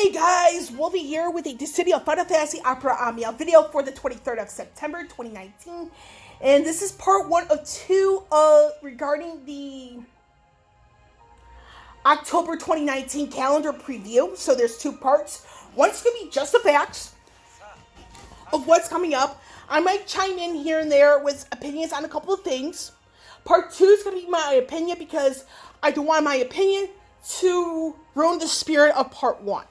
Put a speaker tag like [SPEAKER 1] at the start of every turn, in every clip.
[SPEAKER 1] Hey guys, Wolvie here with a Dissidio Final Fantasy Opera Amiel video for the 23rd of September 2019. And this is part 1 of 2 regarding the October 2019 calendar preview. So there's 2 parts. One's going to be just the facts of what's coming up. I might chime in here and there with opinions on a couple of things. Part 2 is going to be my opinion because I don't want my opinion to ruin the spirit of part 1,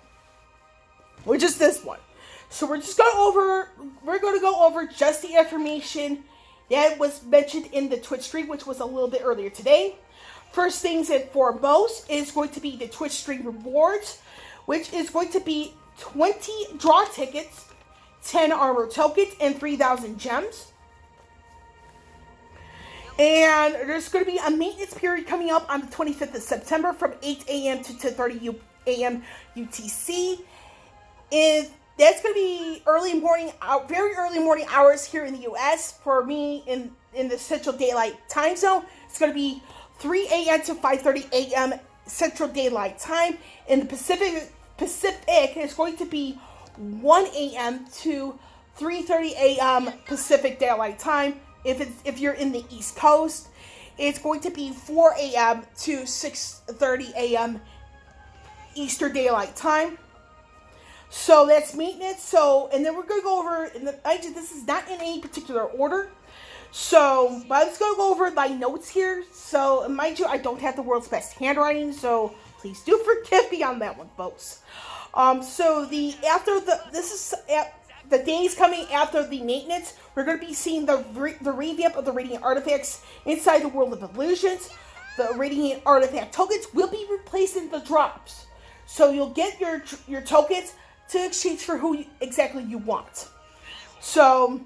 [SPEAKER 1] which is this one. So we're going to go over just the information that was mentioned in the Twitch stream, which was a little bit earlier today. First things and foremost is going to be the Twitch stream rewards, which is going to be 20 draw tickets, 10 armor tokens, and 3,000 gems. And there's going to be a maintenance period coming up on the 25th of September from 8 a.m. to 10:30 a.m. UTC. And that's going to be very early morning hours here in the U.S. For me, in the Central Daylight Time Zone, it's going to be 3 a.m. to 5:30 a.m. Central Daylight Time. In the Pacific, it's going to be 1 a.m. to 3:30 a.m. Pacific Daylight Time. If you're in the East Coast, it's going to be 4 a.m. to 6:30 a.m. Eastern Daylight Time. So that's maintenance. And then we're going to go over, this is not in any particular order. So, but let's go over my notes here. So, mind you, I don't have the world's best handwriting, so please do forgive me on that one, folks. The days coming after the maintenance, we're going to be seeing the revamp of the Radiant Artifacts inside the World of Illusions. The Radiant Artifact tokens will be replacing the drops. So you'll get your tokens to exchange for who exactly you want. So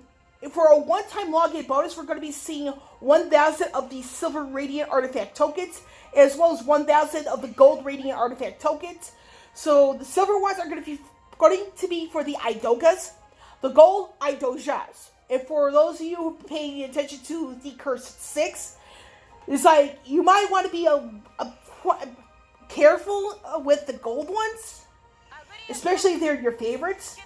[SPEAKER 1] for a one-time login bonus, we're going to be seeing 1,000 of the Silver Radiant Artifact tokens, as well as 1,000 of the Gold Radiant Artifact tokens. So the silver ones are going to be for the Idogas. The gold, Idojas. And for those of you who pay attention to the Cursed 6, it's like, you might want to be careful with the gold ones, especially if they're your favorites.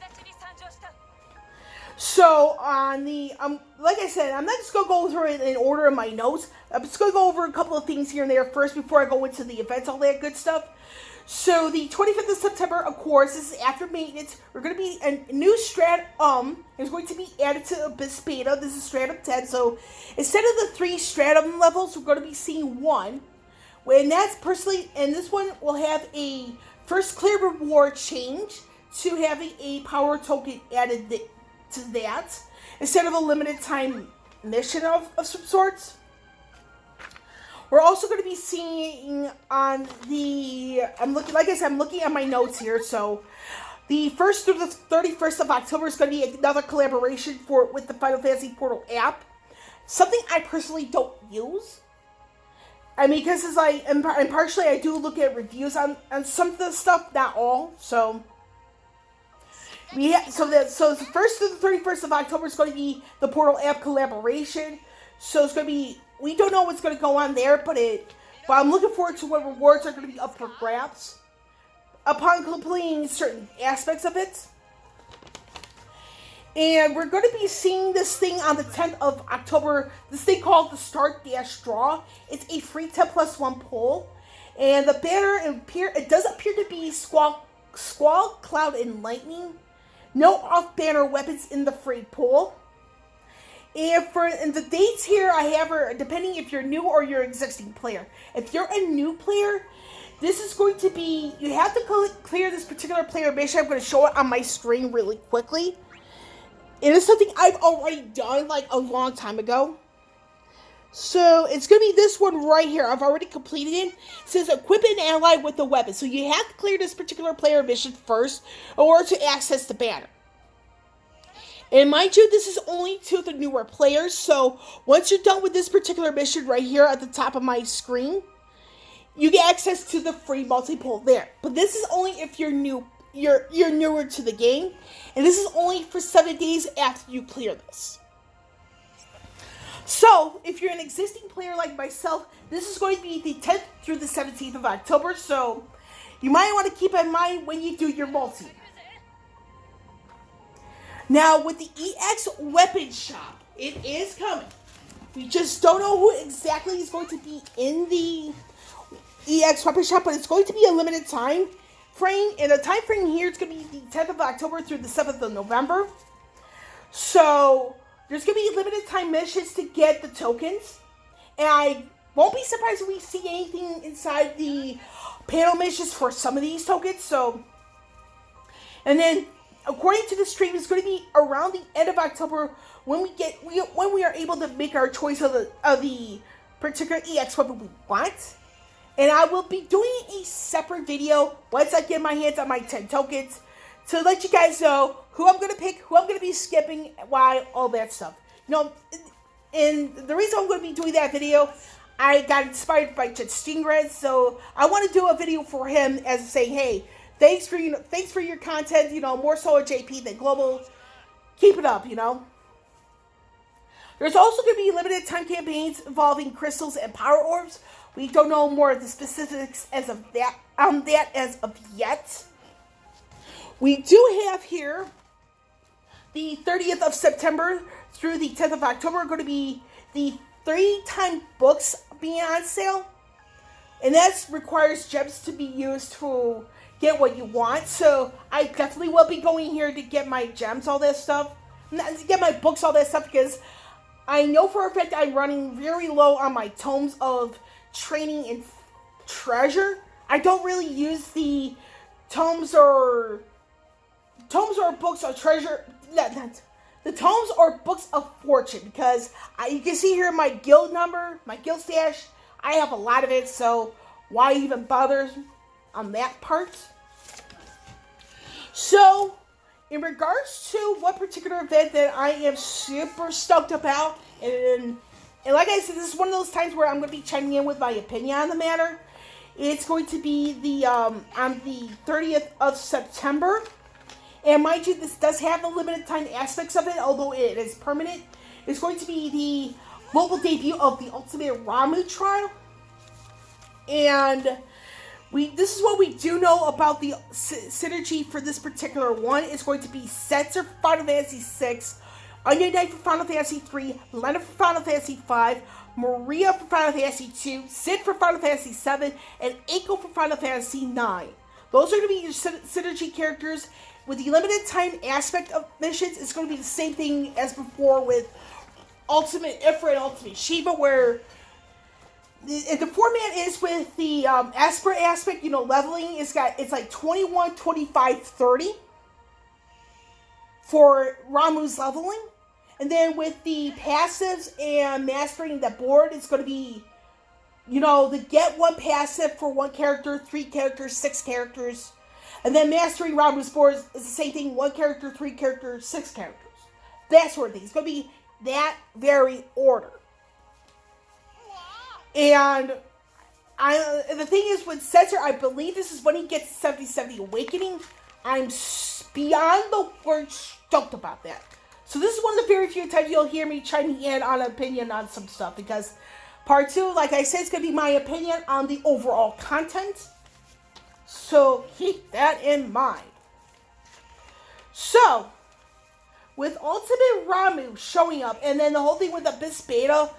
[SPEAKER 1] So, like I said, I'm not just going to go through it in order of my notes. I'm just going to go over a couple of things here and there first before I go into the events, all that good stuff. So the 25th of September, of course, this is after maintenance. We're going to be a new stratum is going to be added to Abyss Beta. This is stratum 10. So instead of the 3 stratum levels, we're going to be seeing 1. And this one will have a first clear reward change to having a power token added to that instead of a limited time mission of some sorts. We're also going to be seeing on I'm looking at my notes here. So the 1st through the 31st of October is going to be another collaboration with the Final Fantasy Portal app. Something I personally don't use. I mean, because it's like, and partially I do look at reviews on some of the stuff, not all. So the 1st through the 31st of October is going to be the Portal app collaboration. So it's going to be, we don't know what's going to go on there, but I'm looking forward to what rewards are going to be up for grabs upon completing certain aspects of it. And we're going to be seeing this thing on the 10th of October, this thing called the Start Dash Draw. It's a free 10+1 pull. And the banner, it does appear to be Squall, Cloud, and Lightning. No off-banner weapons in the free pull. And the dates here I have are depending if you're new or you're an existing player. If you're a new player, this is going to be, you have to clear this particular player mission. I'm going to show it on my screen really quickly. It is something I've already done like a long time ago. So it's going to be this one right here. I've already completed it. It says equip an ally with a weapon. So you have to clear this particular player mission first in order to access the banner. And mind you, this is only to the newer players, so once you're done with this particular mission right here at the top of my screen, you get access to the free multi-pull there. But this is only if you're newer to the game, and this is only for 7 days after you clear this. So, if you're an existing player like myself, this is going to be the 10th through the 17th of October, so you might want to keep in mind when you do your multi. Now, with the EX Weapon Shop, it is coming. We just don't know who exactly is going to be in the EX Weapon Shop, but it's going to be a limited time frame. And the time frame here is going to be the 10th of October through the 7th of November. So, there's going to be limited time missions to get the tokens. And I won't be surprised if we see anything inside the panel missions for some of these tokens. So, and then, according to the stream, it's going to be around the end of October when we are able to make our choice of the particular EX weapon we want. And I will be doing a separate video once I get my hands on my 10 tokens to let you guys know who I'm going to pick, who I'm going to be skipping, why, all that stuff. You know, and the reason I'm going to be doing that video, I got inspired by Jet Stingray, so I want to do a video for him as saying, hey, thanks for your content, you know, more so at JP than Global. Keep it up, you know. There's also going to be limited time campaigns involving crystals and power orbs. We don't know more of the specifics as of that as of yet. We do have here the 30th of September through the 10th of October are going to be the 3-time books being on sale. And that requires gems to be used to get what you want. So I definitely will be going here to get my gems, all that stuff. To get my books, all that stuff, because I know for a fact I'm running very low on my tomes of training and treasure. I don't really use the tomes or books of treasure. The tomes or books of fortune, because you can see here my guild number, my guild stash. I have a lot of it, so why even bother on that part? So, in regards to what particular event that I am super stoked about, and like I said, this is one of those times where I'm going to be chiming in with my opinion on the matter. It's going to be on the 30th of September. And mind you, this does have the limited time aspects of it, although it is permanent. It's going to be the global debut of the Ultimate Ramu trial. And this is what we do know about the synergy for this particular one. It's going to be Setzer for Final Fantasy VI, Onion Knight for Final Fantasy III, Lena for Final Fantasy V, Maria for Final Fantasy II, Sid for Final Fantasy VII, and Eiko for Final Fantasy IX. Those are going to be your synergy characters. With the limited time aspect of missions, it's going to be the same thing as before with Ultimate Ifrit and Ultimate Shiva, where the format is with the Aspirant aspect, you know, leveling. It's like 21, 25, 30 for Ramu's leveling. And then with the passives and mastering the board, it's going to be, you know, the get one passive for one character, 3 characters, 6 characters. And then mastering Ramu's board is the same thing, 1 character, 3 characters, 6 characters. That sort of thing. It's going to be that very order. And the thing is with Setzer, I believe this is when he gets 70/70 Awakening. I'm beyond the word stoked about that. So this is one of the very few times you'll hear me chiming in on an opinion on some stuff, because part 2, like I said, is going to be my opinion on the overall content. So keep that in mind. So, with Ultimate Ramu showing up, and then the whole thing with the Abyss Beta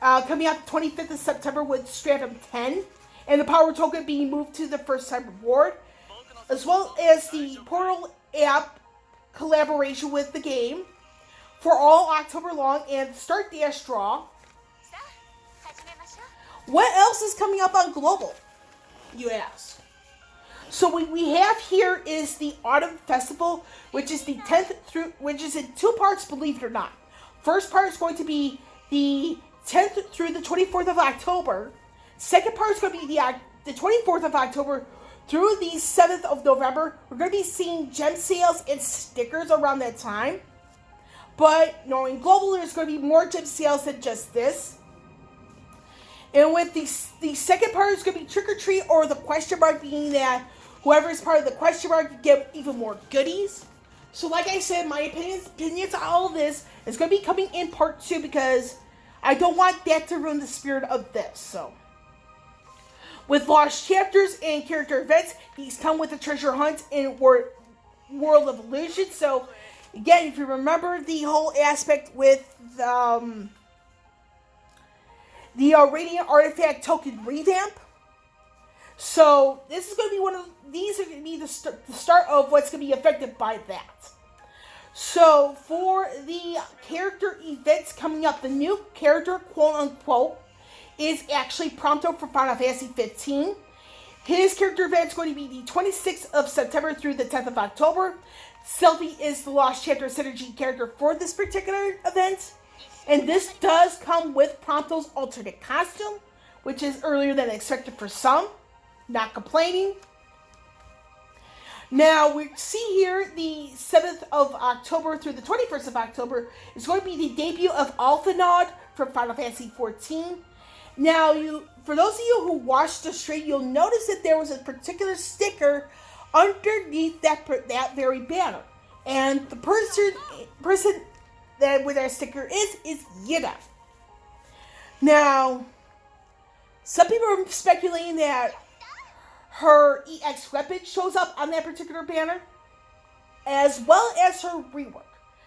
[SPEAKER 1] coming out the 25th of September with Stratum 10, and the power token being moved to the first time reward, as well as the Portal app collaboration with the game for all October long, and Start Dash Draw. What else is coming up on Global, you ask? So what we have here is the Autumn Festival, which is the 10th through, which is in 2 parts, believe it or not. First part is going to be the 10th through the 24th of October. Second part is going to be the 24th of October through the 7th of November. We're going to be seeing gem sales and stickers around that time. But knowing Global, there's going to be more gem sales than just this. And with the second part is going to be Trick or Treat, or the question mark being that whoever is part of the question mark can get even more goodies. So like I said, my opinions on all of this is going to be coming in part 2, because I don't want that to ruin the spirit of this. So With lost chapters and character events, these come with a treasure hunt in World of Illusion. So, again, if you remember the whole aspect with the Radiant Artifact token revamp. So, this is going to be these are going to be the start of what's going to be affected by that. So, for the character events coming up, the new character, quote unquote, is actually Prompto for Final Fantasy 15. His character event is going to be the 26th of September through the 10th of October. Sylvie is the Lost Chapter Synergy character for this particular event. And this does come with Prompto's alternate costume, which is earlier than expected for some. Not complaining. Now, we see here the 7th of October through the 21st of October is going to be the debut of Alphanod from Final Fantasy 14. Now, for those of you who watched the stream, you'll notice that there was a particular sticker underneath that very banner. And the person that where that sticker is Yida. Now, some people are speculating that her EX weapon shows up on that particular banner, as well as her rework.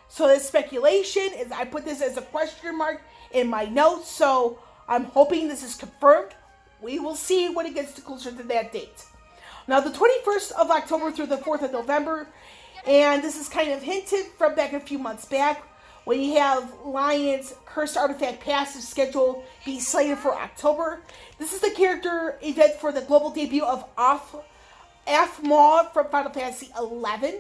[SPEAKER 1] So there's speculation, as I put this as a question mark in my notes, so I'm hoping this is confirmed. We will see when it gets closer to that date. Now, the 21st of October through the 4th of November, and this is kind of hinted from back a few months back, when you have Lion's Cursed Artifact passive schedule be slated for October. This is the character event for the global debut of Aphmau from Final Fantasy XI.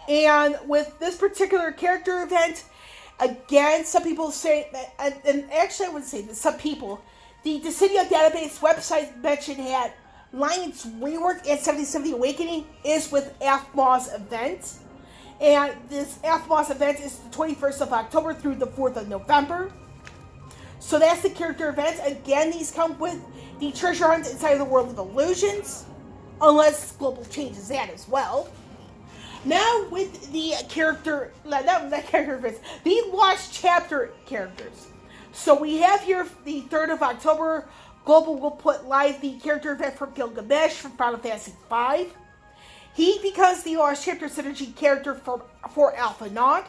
[SPEAKER 1] And with this particular character event, again, some people say, and actually I wouldn't say this, some people, the Dissidia database website mentioned that Lion's rework and 7070 Awakening is with Aphmau's event. And this Aphmau's event is the 21st of October through the 4th of November. So that's the character events. Again, these come with the treasure hunt inside of the World of Illusions, unless Global changes that as well. Now with the character, not character events, the Lost Chapter characters. So we have here the 3rd of October, Global will put live the character event for Gilgamesh from Final Fantasy V. He becomes the Lost Chapter Synergy character for Alphanod.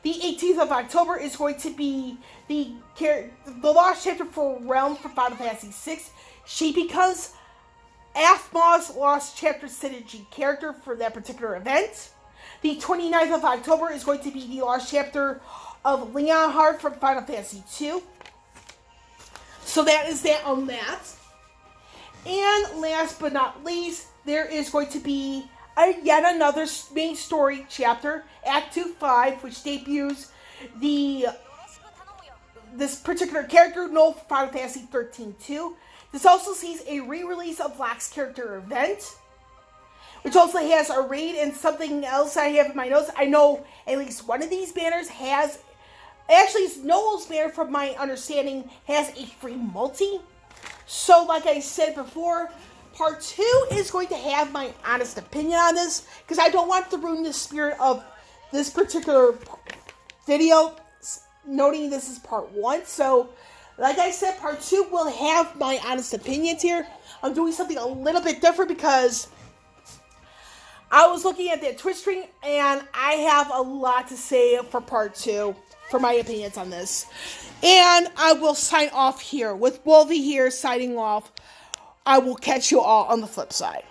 [SPEAKER 1] The 18th of October is going to be the Lost Chapter for Realm for Final Fantasy VI. She becomes Aphmau's Lost Chapter Synergy character for that particular event. The 29th of October is going to be the Lost Chapter of Leonhardt from Final Fantasy II. So that is that on that. And last but not least, there is going to be yet another main story chapter, Act 2-5, which debuts this particular character, Null, for Final Fantasy 13-2. This also sees a re-release of Locke's character event, which also has a raid and something else I have in my notes. I know at least one of these banners has, actually Noel's banner from my understanding has a free multi. So like I said before, Part 2 is going to have my honest opinion on this, because I don't want to ruin the spirit of this particular video, noting this is Part 1. So, like I said, Part 2 will have my honest opinions here. I'm doing something a little bit different because I was looking at that Twitch stream, and I have a lot to say for Part 2, for my opinions on this. And I will sign off here, with Wolvie here signing off. I will catch you all on the flip side.